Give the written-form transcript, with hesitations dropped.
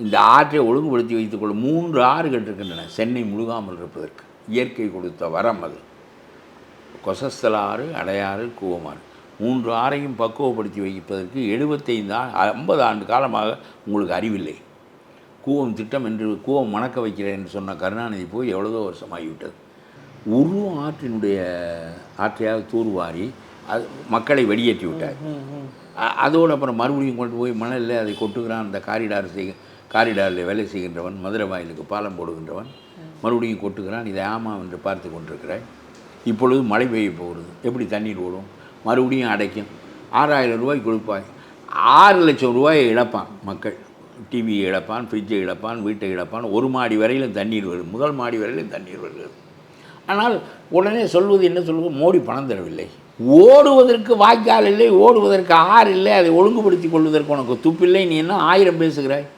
இந்த ஆற்றை ஒழுங்குபடுத்தி வைத்துக்கொள்ள 3 ஆறுகள் இருக்கின்றன சென்னை முழுகாமல் இருப்பதற்கு. இயற்கை கொடுத்த வரம் அது. கொசஸ்தல ஆறு, அடையாறு, கூவமாறு 3 ஆறையும் பக்குவப்படுத்தி வைப்பதற்கு 50 ஆண்டு காலமாக உங்களுக்கு அறிவில்லை. கூவம் திட்டம் என்று கூவம் மணக்க வைக்கிறேன் என்று சொன்ன கருணாநிதி போய் எவ்வளோ வருஷமாகிவிட்டது. ஒரு ஆற்றையாக தூர்வாரி அது மக்களை வெளியேற்றி விட்டார். அதோடு அப்புறம் மறுபடியும் கொண்டு போய் மணலில் அதை கொட்டுகிறான். அந்த காரிடாரில் வேலை செய்கின்றவன், மதுரை வாயிலுக்கு பாலம் போடுகின்றவன் மறுபடியும் கொட்டுகிறான். இதை ஆமா என்று பார்த்து கொண்டிருக்கிறாய். இப்பொழுது மழை பெய்ய போகிறது, எப்படி தண்ணீர் ஓடும்? மறுபடியும் அடைக்கும். 6000 ரூபாய் கொடுப்பாய், 6 லட்சம் ரூபாயை இழப்பான் மக்கள். டிவியை இழப்பான், ஃப்ரிட்ஜை இழப்பான், வீட்டை இழப்பான். 1 மாடி வரையிலும் தண்ணீர் வருது, முதல் மாடி வரையிலும் தண்ணீர் வருகிறது. ஆனால் உடனே சொல்வது என்ன சொல்வது? மோடி பணம் தரவில்லை. ஓடுவதற்கு வாய்க்கால் இல்லை, ஓடுவதற்கு ஆறு இல்லை, அதை ஒழுங்குபடுத்தி கொள்வதற்கு உனக்கு துப்பில்லை. நீ என்ன 1000 பேசுகிறாய்?